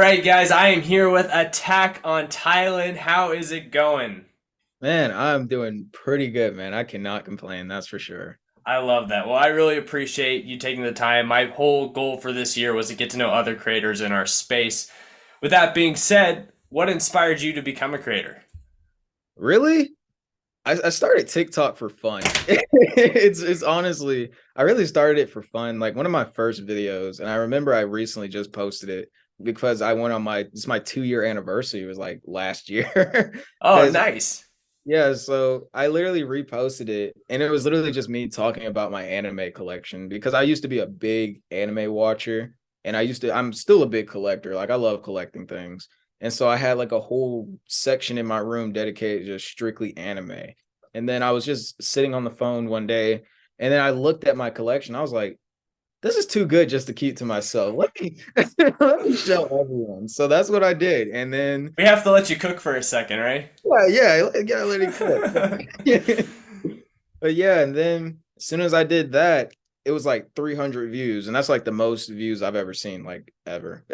right, guys, I am here with Attack on Thailand. How is it going? Man, I'm doing pretty good, man. I cannot complain, that's for sure. I love that. Well, I really appreciate you taking the time. My whole goal for this year was to get to know other creators in our space. With that being said, what inspired you to become a creator? Really? I started TikTok for fun. It's honestly, I really started it for fun. Like one of my first videos, and I remember I recently just posted it because I went on it's my 2 year anniversary. It was like last year. Oh, Because nice. yeah, so I literally reposted it, and it was literally just me talking about my anime collection because I used to be a big anime watcher, and I'm still a big collector. Like I love collecting things. And so I had like a whole section in my room dedicated just strictly anime. And then I was just sitting on the phone one day, and then I looked at my collection. I was like, this is too good just to keep to myself. Let me let me show everyone. So that's what I did. And then We have to let you cook for a second, right? yeah, let it cook. But yeah, and then as soon as I did that, it was like 300 views, and that's like the most views I've ever seen, like ever.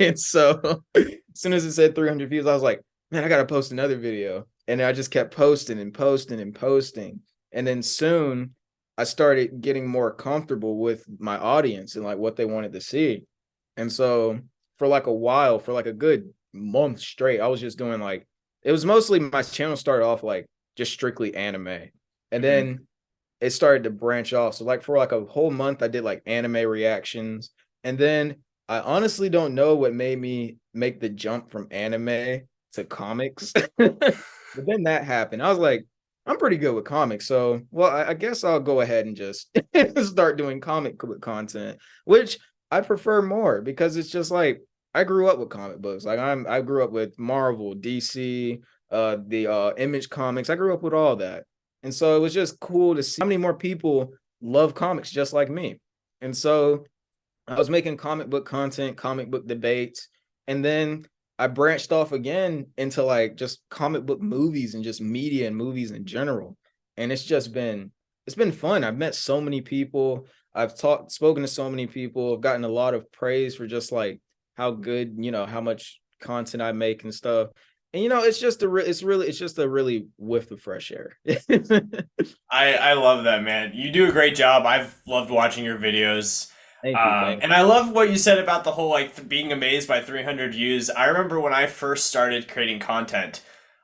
And so as soon as it said 300 views, I was like, man, I gotta post another video. And I just kept posting and posting and posting. And then soon I started getting more comfortable with my audience and like what they wanted to see. And so for like a while, for like a good month straight, I was just doing like it was mostly my channel started off like just strictly anime. And Mhm. then it started to branch off. So like for like a whole month, I did like anime reactions. And then I honestly don't know what made me make the jump from anime to comics. But then that happened. I was like, I'm pretty good with comics. So, well, I guess I'll go ahead and just start doing comic book content, which I prefer more because it's just like I grew up with comic books. Like I grew up with Marvel, DC, the Image comics. I grew up with all that. And so it was just cool to see how many more people love comics just like me. And so I was making comic book content, comic book debates, and then I branched off again into like just comic book movies and just media and movies in general. And it's been fun. I've met so many people. I've spoken to so many people. I've gotten a lot of praise for just like how good, how much content I make and stuff. And it's just it's just a really whiff of fresh air. I love that, man. You do a great job. I've loved watching your videos. Thank you, thank And I love what you said about the whole being amazed by 300 views. I remember when I first started creating content,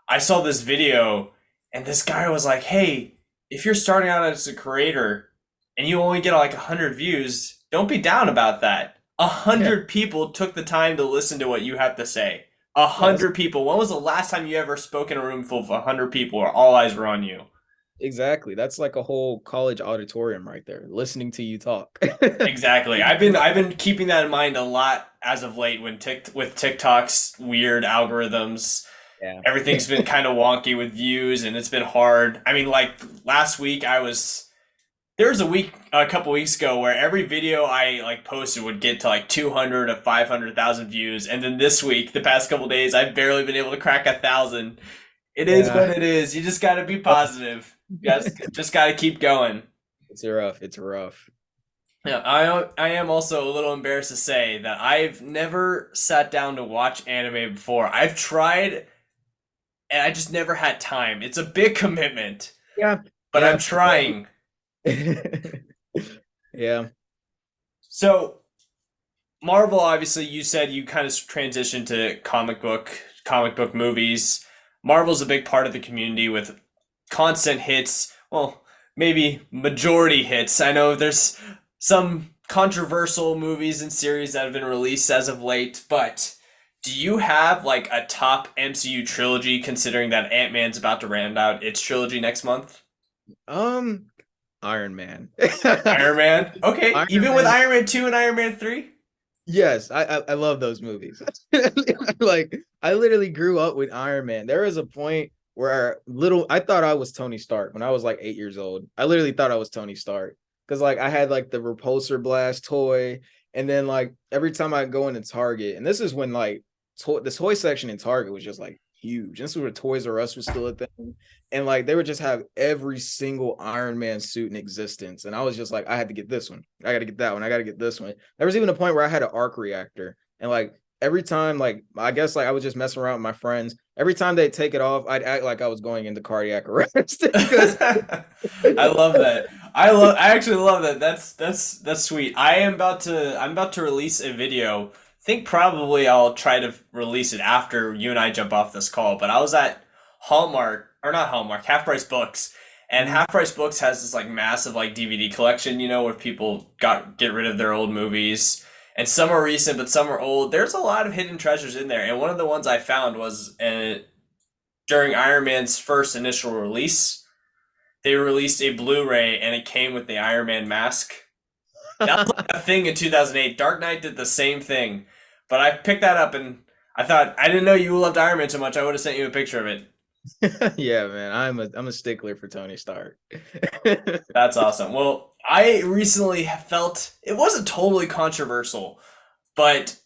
I saw this video and this guy was like, "Hey, if you're starting out as a creator and you only get like 100 views, don't be down about that. A you. hundred people took the time to listen to what you have to say. A Yeah, that's hundred people. When was the last time you ever spoke in a room full of 100 people where all eyes were on you?" exactly. That's like a whole college auditorium right there, listening to you talk. Exactly. I've been keeping that in mind a lot as of late when with TikTok's weird algorithms. Yeah. Everything's been kind of wonky with views and it's been hard. I mean, like last week there was a couple weeks ago where every video I posted would get to like 200 to 500,000 views, and then this week, the past couple days, I've barely been able to crack 1,000. It is Yeah. what it is. You just got to be positive. You guys just got to keep going. It's rough. It's rough. Yeah, I am also a little embarrassed to say that I've never sat down to watch anime before. I've tried and I just never had time. It's a big commitment, Yeah. but I'm Yeah. trying. Yeah. So, Marvel, obviously, you said you kind of transitioned to comic book movies. Marvel's a big part of the community with constant hits. Well, maybe majority hits. I know there's some controversial movies and series that have been released as of late, but do you have like a top MCU trilogy considering that Ant-Man's about to round out its trilogy next month? Um, Iron Man. Iron Man? Okay, Iron even with Man. Iron Man 2 and Iron Man 3? Yes, I love those movies. Like I literally grew up with Iron Man. There was a point where I thought I was Tony Stark when I was like 8 years old. I literally thought I was Tony Stark because like I had like the repulsor blast toy, and then like every time I go into Target, and this is when like the toy section in Target was just like huge. This was where Toys R Us was still a thing, and like they would just have every single Iron Man suit in existence, and I was just like, I had to get this one. I got to get that one. I got to get this one. There was even a point where I had an arc reactor, and like every time, like I guess like I was just messing around with my friends. Every time they take it off, I'd act like I was going into cardiac arrest because I love that. I actually love that. That's sweet. I'm about to release a video. Think probably I'll try to release it after you and I jump off this call, but I was at Hallmark or not Hallmark, Half Price Books. And Mhm. Half Price Books has this like massive like DVD collection, you know, where people got get rid of their old movies. And some are recent, but some are old. There's a lot of hidden treasures in there. And one of the ones I found was during Iron Man's first initial release, they released a Blu-ray and it came with the Iron Man mask. That was like a thing in 2008. Dark Knight did the same thing, but I picked that up and I thought I didn't know you loved Iron Man so much. I would have sent you a picture of it. Yeah, man, I'm a stickler for Tony Stark. That's awesome. Well, I recently felt it wasn't totally controversial, but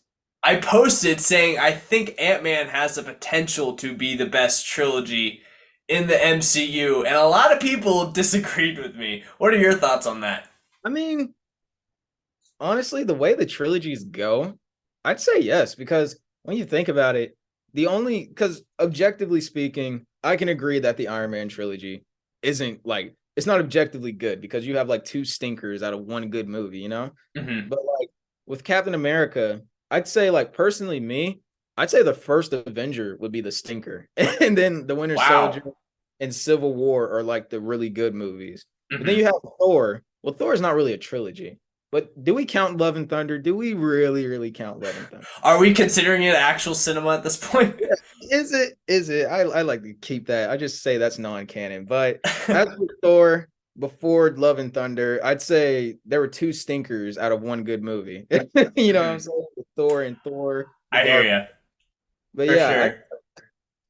I posted saying I think Ant-Man has the potential to be the best trilogy in the MCU, and a lot of people disagreed with me. What are your thoughts on that? I mean, honestly, the way the trilogies go, I'd say yes, because when you think about it, the only because objectively speaking, I can agree that the Iron Man trilogy isn't like it's not objectively good because you have like two stinkers out of one good movie, you know? Hmm. But like with Captain America, I'd say like personally me, I'd say the first Avenger would be the stinker. And then the Winter Soldier Wow. and Civil War are like the really good movies. But then you Hmm. have Thor. Well, Thor is not really a trilogy. But do we count Love and Thunder? Do we really, really count Love and Thunder? Are we considering it actual cinema at this point? Yeah. Is it? Is it? I like to keep that. I just say that's non-canon. But as with Thor, before Love and Thunder, I'd say there were two stinkers out of one good movie. You know what I'm Mhm. saying? With Thor and Thor, the I hear Dark. you But for yeah, sure.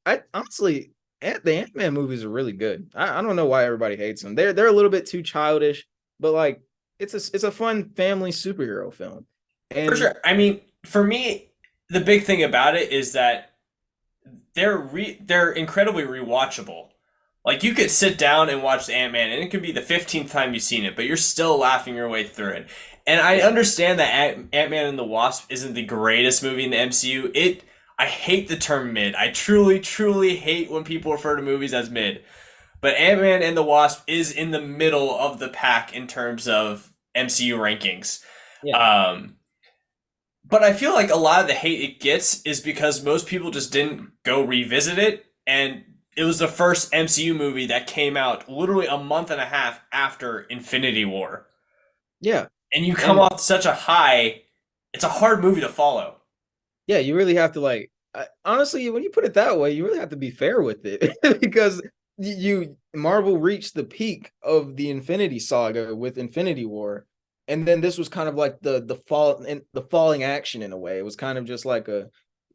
I honestly, the Ant-Man movies are really good. I don't know why everybody hates them. They're a little bit too childish, but like it's a fun family superhero film. For And sure. I mean, for me, the big thing about it is that they're incredibly rewatchable. Like you could sit down and watch Ant Man, and it could be the 15th time you've seen it, but you're still laughing your way through it. And I yeah, understand that Ant Man and the Wasp isn't the greatest movie in the MCU. I hate the term mid. I truly, truly hate when people refer to movies as mid. But Ant Man and the Wasp is in the middle of the pack in terms of MCU rankings. yeah, Um, but I feel like a lot of the hate it gets is because most people just didn't go revisit it, and it was the first MCU movie that came out literally a month and a half after Infinity War. yeah. And you come And off such a high, it's a hard movie to follow. yeah, you really have to like honestly, when you put it that way, you really have to be fair with it because you Marvel reached the peak of the Infinity Saga with Infinity War, and then this was kind of like the fall and the falling action in a way. It was kind of just like a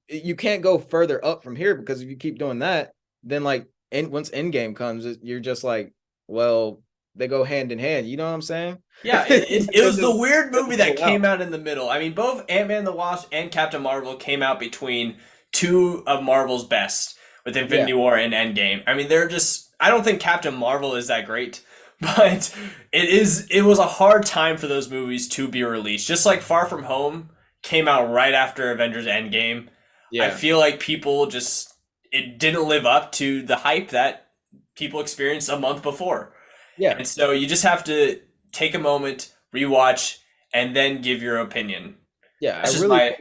you can't go further up from here because if you keep doing that, then like and once Endgame comes, you're just like, well, they go hand in hand. You know what I'm saying? Yeah, it They was the just weird movie that pull out. came out in the middle. I mean, both Ant Man and the Wasp and Captain Marvel came out between two of Marvel's best with Yeah, Infinity War and Endgame. I mean, they're just. I don't think Captain Marvel is that great, but it is. It was a hard time for those movies to be released. Just like Far From Home came out right after Avengers Endgame. I yeah, feel like people just it didn't live up to the hype that people experienced a month before. yeah, And so you just have to take a moment, rewatch, and then give your opinion. yeah. I That's just really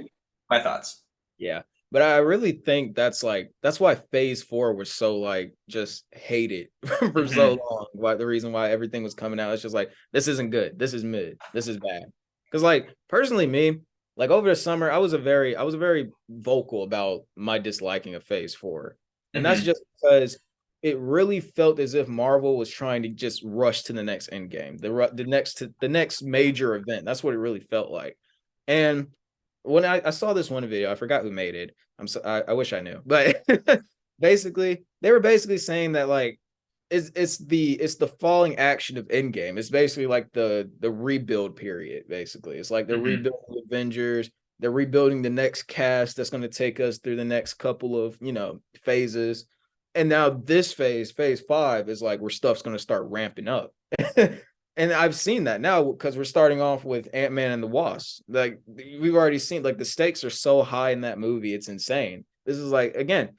my thoughts. Yeah. But I really think that's why phase four was so like just hated for so Hmm. long. Why the reason why everything was coming out. It's just like this isn't good. This is mid. This is bad. Because like personally me, like over the summer, I was very vocal about my disliking of phase four. And that's Hmm. just because it really felt as if Marvel was trying to just rush to the next end game, the next major event. That's what it really felt like. And when I saw this one video, I forgot who made it. I wish I knew, but basically they were basically saying that like it's the falling action of Endgame. It's basically like the rebuild period. Basically, it's like they're Hmm. rebuilding Avengers. They're rebuilding the next cast that's going to take us through the next couple of phases. And now this phase five, is like where stuff's going to start ramping up. And I've seen that now because we're starting off with Ant-Man and the Wasp. Like we've already seen, like the stakes are so high in that movie, it's insane. This is like again,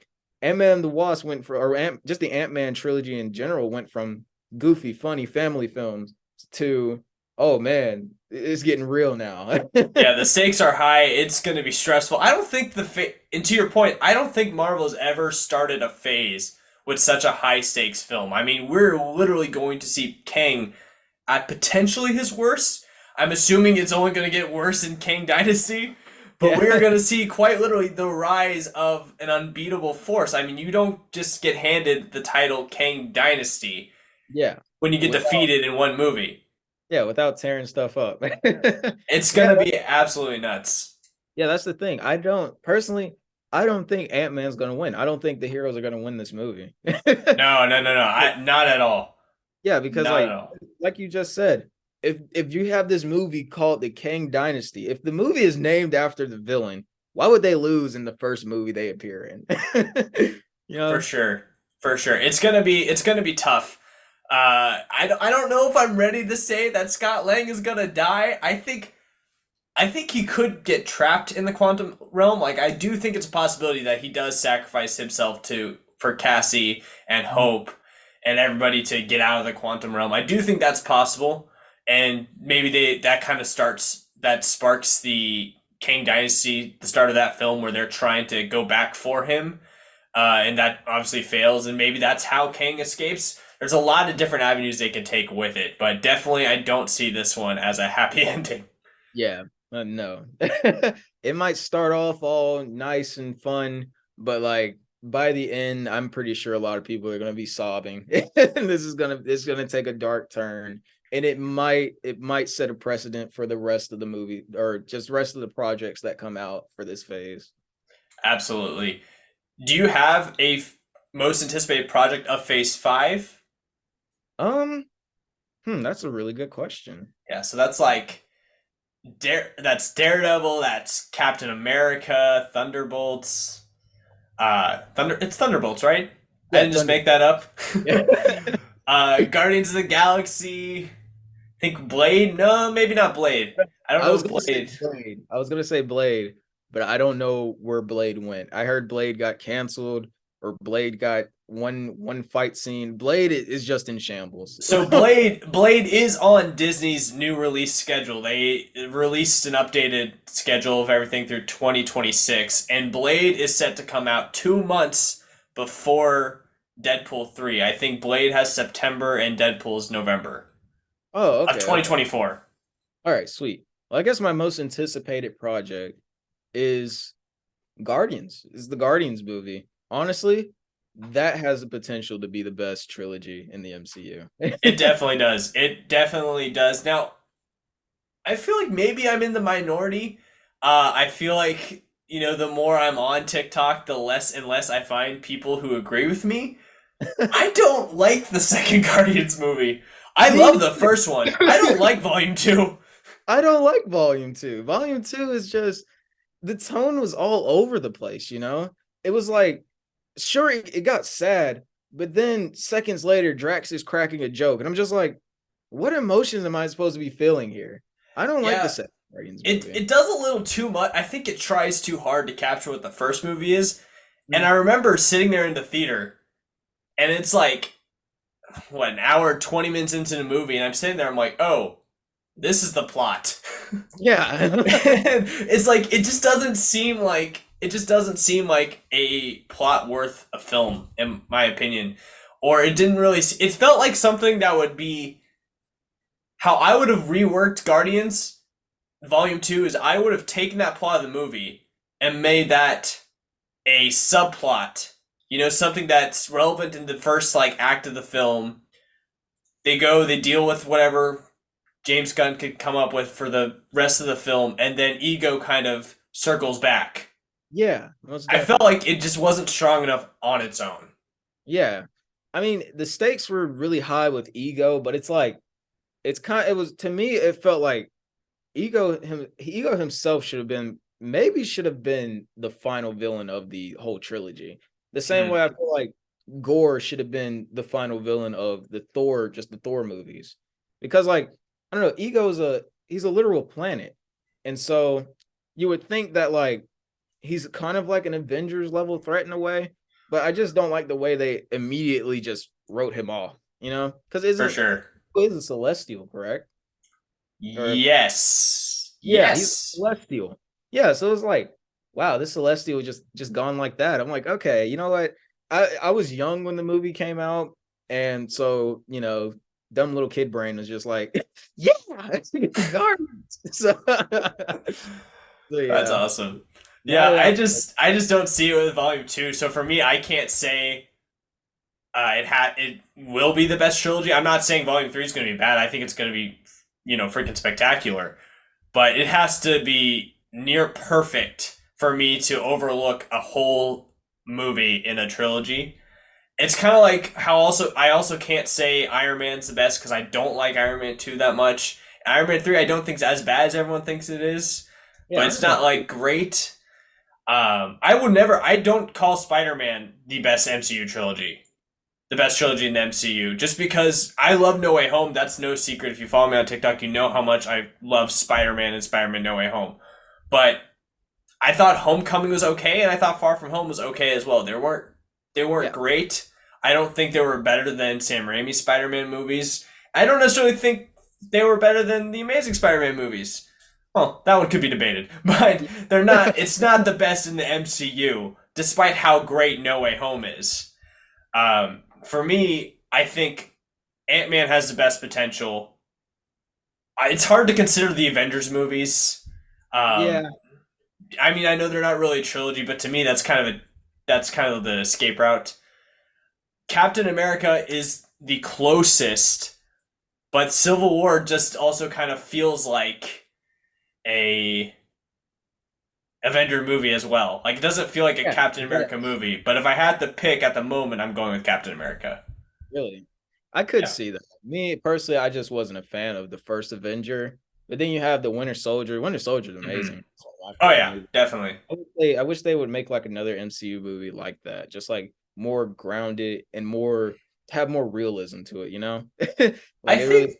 Ant-Man and the Wasp went for, or just the Ant-Man trilogy in general went from goofy, funny family films to, oh man, it's getting real now. Yeah, the stakes are high. It's going to be stressful. I don't think and to your point, I don't think Marvel's ever started a phase with such a high stakes film. I mean, we're literally going to see Kang at potentially his worst. I'm assuming it's only going to get worse in Kang Dynasty, but we're going to see quite literally the rise of an unbeatable force. I mean, you don't just get handed the title Kang Dynasty Yeah. when you get defeated in one movie. Yeah, without tearing stuff up. It's going to be absolutely nuts. Yeah, that's the thing. I don't personally, I don't think Ant-Man's gonna win. I don't think the heroes are gonna win this movie. No, no, no, no. Not at all. Yeah, because Not at all. like you just said, if you have this movie called the Kang Dynasty, if the movie is named after the villain, why would they lose in the first movie they appear in? You know? For sure. For sure. It's gonna be tough. I don't know if I'm ready to say that Scott Lang is gonna die. I think he could get trapped in the quantum realm. Like I do think it's a possibility that he does sacrifice himself to for Cassie and Hope and everybody to get out of the quantum realm. I do think that's possible, and maybe that kind of sparks the Kang Dynasty, the start of that film where they're trying to go back for him, and that obviously fails, and maybe that's how Kang escapes. There's a lot of different avenues they could take with it, but definitely I don't see this one as a happy ending. Yeah, no. It might start off all nice and fun, but like by the end, I'm pretty sure a lot of people are gonna be sobbing. It's gonna take a dark turn, and it might set a precedent for the rest of the movie or just rest of the projects that come out for this phase. Absolutely. Do you have most anticipated project of Phase 5? Um, that's a really good question. Yeah, so that's like that's Daredevil, that's Captain America, Thunderbolts. It's Thunderbolts, right? I Yeah, didn't just make that up. Yeah. Guardians of the Galaxy. Think Blade? No, maybe not Blade. I don't I know was gonna say Blade. Blade. I was gonna say Blade, but I don't know where Blade went. I heard Blade got canceled or Blade got one fight scene. Blade is just in shambles. So Blade is on Disney's new release schedule. They released an updated schedule of everything through 2026, and Blade is set to come out 2 months before Deadpool 3. I think Blade has September and Deadpool's November Oh, of okay. 2024. All right, sweet. Well, I guess my most anticipated project is Guardians. Is the Guardians movie. Honestly, that has the potential to be the best trilogy in the MCU. It definitely does. It definitely does. Now, I feel like maybe I'm in the minority. I feel like, the more I'm on TikTok, the less and less I find people who agree with me. I don't like the second Guardians movie. I love the first one. I don't like Volume 2. I don't like Volume 2. Volume 2 is just the tone was all over the place, you know? It was like, sure, it got sad, but then seconds later, Drax is cracking a joke, and I'm just like, what emotions am I supposed to be feeling here? I don't like the Yeah, second Guardians movie. it does a little too much. I think it tries too hard to capture what the first movie is. And Mm. I remember sitting there in the theater, and it's like, what, an hour, 20 minutes into the movie, and I'm sitting there, I'm like, oh, this is the plot. Yeah. It's like it just doesn't seem like a plot worth a film, in my opinion. Or it didn't really it felt like something that would be how I would have reworked Guardians Volume 2 is I would have taken that plot of the movie and made that a subplot. Something that's relevant in the first act of the film. They deal with whatever James Gunn could come up with for the rest of the film, and then Ego kind of circles back. Yeah. I felt like it just wasn't strong enough on its own. Yeah. I mean, the stakes were really high with Ego, but it's like it was to me, it felt like Ego himself should have been the final villain of the whole trilogy. The same way I feel like Gore should have been the final villain of the Thor movies. because like I don't know, Ego is he's a literal planet, and so you would think that like he's kind of like an Avengers level threat in a way, but I just don't like the way they immediately just wrote him off. You know, because For isn't sure. is a Celestial, correct? Or Yes. yeah, he's a Yes. Celestial. Yeah, so it's like, wow, this Celestial just gone like that. I'm like, okay, you know what? I was young when the movie came out, and so dumb little kid brain was just like, yeah, it's garbage. So, so That's yeah, awesome. now Yeah, that I just don't see it with volume two. So for me, I can't say it will be the best trilogy. I'm not saying volume three is going to be bad. I think it's going to be freaking spectacular. But it has to be near perfect for me to overlook a whole movie in a trilogy. It's kind of like how I also can't say Iron Man's the best because I don't like Iron Man 2 that much. Iron Man 3 I don't think is as bad as everyone thinks it is, yeah, but Iron it's Man, not like great. I don't call Spider-Man the best MCU trilogy. The best trilogy in the MCU just because I love No Way Home. That's no secret. If you follow me on TikTok, you know how much I love Spider-Man and Spider-Man No Way Home. But I thought Homecoming was okay, and I thought Far From Home was okay as well. They weren't yeah, great. I don't think they were better than Sam Raimi's Spider-Man movies. I don't necessarily think they were better than the Amazing Spider-Man movies. Well, that one could be debated, but they're not. It's not the best in the MCU, despite how great No Way Home is. For me, I think Ant-Man has the best potential. It's hard to consider the Avengers movies. yeah, Um, I mean, I know they're not really a trilogy, but to me, that's kind of the escape route. Captain America is the closest, but Civil War just also kind of feels like a Avenger movie as well. Like it doesn't feel like a yeah. Captain Yeah. America movie, but if I had to pick at the moment, I'm going with Captain America. Really, I could Yeah. see that. Me personally, I just wasn't a fan of the first Avenger. But then you have the Winter Soldier. Winter Soldier is hmm amazing. It's one of my Oh favorite yeah, movies. definitely. I wish they would make like another MCU movie like that, just like more grounded and more have more realism to it. I Like it really think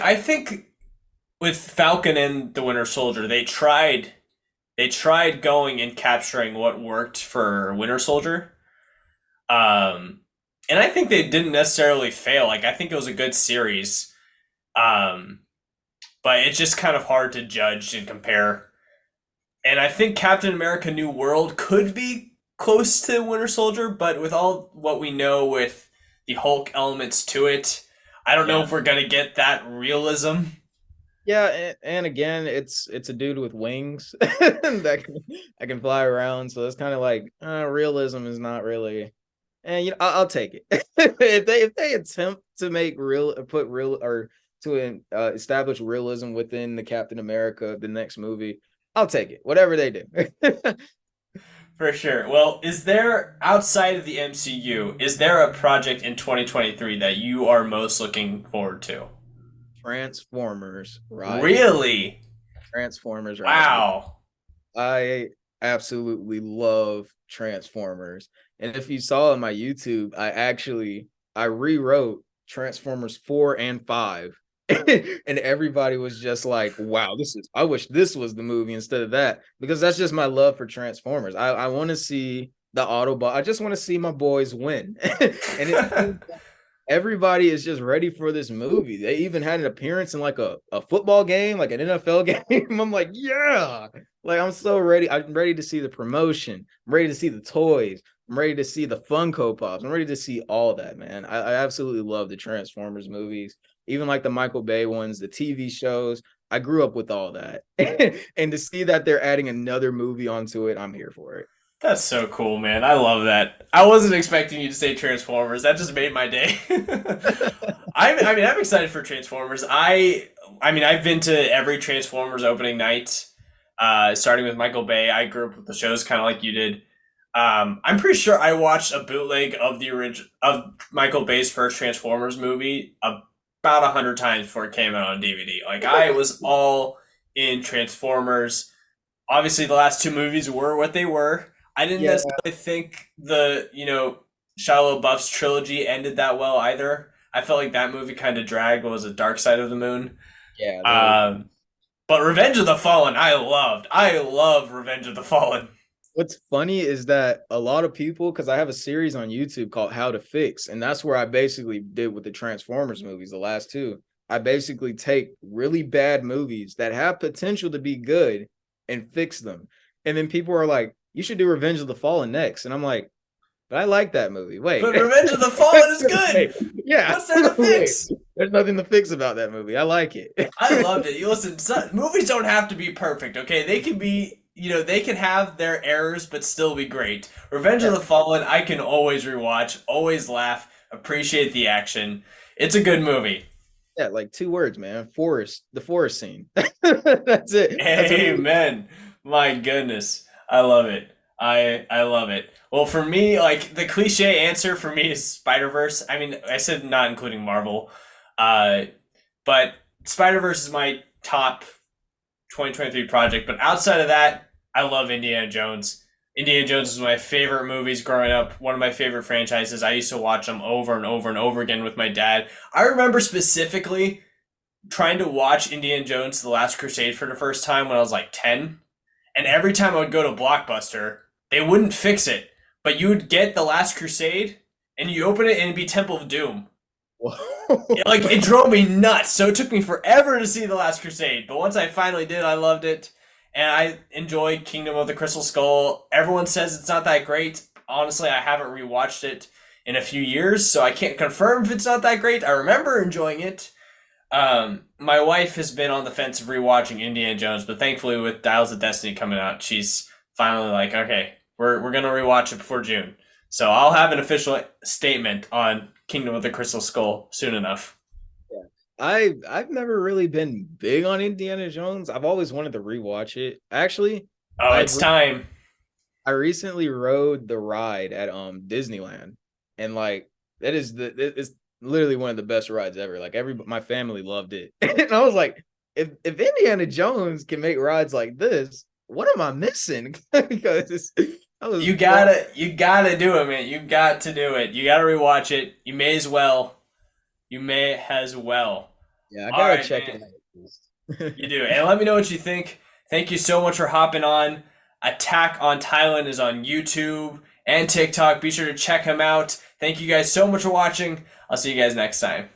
I think with Falcon and the Winter Soldier, they tried going and capturing what worked for Winter Soldier. Um, and I think they didn't necessarily fail. Like I think it was a good series. Um, but it's just kind of hard to judge and compare. And I think Captain America New World could be close to Winter Soldier, but with all what we know with the Hulk elements to it, I don't know yeah. if we're gonna get that realism. Yeah, and again, it's a dude with wings that can fly around. So it's kind of like realism is not really. And I'll take it if they attempt to make real put real or to establish realism within the Captain America the next movie. I'll take it, whatever they do. For sure. Well, is there outside of the MCU, is there a project in 2023 that you are most looking forward to? Transformers Rise of Really? Transformers Rise of the Wow. I absolutely love Transformers. And if you saw on my YouTube, I rewrote Transformers 4 and 5. And everybody was just like, wow, I wish this was the movie instead of that. Because that's just my love for Transformers. I want to see the Autobot. I just want to see my boys win. And it seems everybody is just ready for this movie. They even had an appearance in like a football game, like an NFL game. I'm like, yeah. Like I'm so ready. I'm ready to see the promotion. I'm ready to see the toys. I'm ready to see the Funko Pops. I'm ready to see all that, man. I absolutely love the Transformers movies, even like the Michael Bay ones, the TV shows. I grew up with all that. And to see that they're adding another movie onto it, I'm here for it. That's so cool, man. I love that. I wasn't expecting you to say Transformers. That just made my day. I'm excited for Transformers. I mean, I've been to every Transformers opening night, starting with Michael Bay. I grew up with the shows kind of like you did. I'm pretty sure I watched a bootleg of the original of Michael Bay's first Transformers movie about 100 times before it came out on DVD. Like I was all in Transformers. Obviously, the last two movies were what they were. I didn't Yeah, necessarily think the Shia LaBeouf's trilogy ended that well either. I felt like that movie kind of dragged. What was it, Dark Side of the Moon? Yeah, those. Um, but Revenge of the Fallen, I loved. I love Revenge of the Fallen. What's funny is that a lot of people, because I have a series on YouTube called How to Fix, and that's where I basically did with the Transformers movies, the last two. I basically take really bad movies that have potential to be good and fix them. And then people are like, you should do Revenge of the Fallen next. And I'm like, but I like that movie. Wait. But Revenge of the Fallen is good. Yeah. What's there to fix? There's nothing to fix about that movie. I like it. I loved it. You listen, movies don't have to be perfect, okay? They can be, they can have their errors, but still be great. Revenge of the Fallen, I can always rewatch, always laugh, appreciate the action. It's a good movie. Yeah, like 2 words, man. Forest, the forest scene. That's it. Amen. My goodness. I love it. I love it. Well, for me, like the cliche answer for me is Spider-Verse. I mean, I said not including Marvel. Uh, but Spider-Verse is my top 2023 project. But outside of that, I love Indiana Jones. Indiana Jones is my favorite movies growing up, one of my favorite franchises. I used to watch them over and over and over again with my dad. I remember specifically trying to watch Indiana Jones The Last Crusade for the first time when I was like 10. And every time I would go to Blockbuster, they wouldn't fix it. But you would get The Last Crusade and you open it and it'd be Temple of Doom. It drove me nuts. So it took me forever to see The Last Crusade. But once I finally did, I loved it. And I enjoyed Kingdom of the Crystal Skull. Everyone says it's not that great. Honestly, I haven't rewatched it in a few years, so I can't confirm if it's not that great. I remember enjoying it. My wife has been on the fence of rewatching Indiana Jones, but thankfully with Dials of Destiny coming out, she's finally like, okay, we're gonna rewatch it before June. So I'll have an official statement on Kingdom of the Crystal Skull soon enough. I've never really been big on Indiana Jones. I've always wanted to rewatch it. Actually, Oh, it's time. I recently rode the ride at Disneyland, and like that is it's literally one of the best rides ever. Like my family loved it, and I was like, if Indiana Jones can make rides like this, what am I missing? Because you gotta do it, man. You got to do it. You gotta rewatch it. You may as well. You may as well. Yeah, I gotta check it out. You do. And let me know what you think. Thank you so much for hopping on. Attack on Thailand is on YouTube and TikTok. Be sure to check him out. Thank you guys so much for watching. I'll see you guys next time.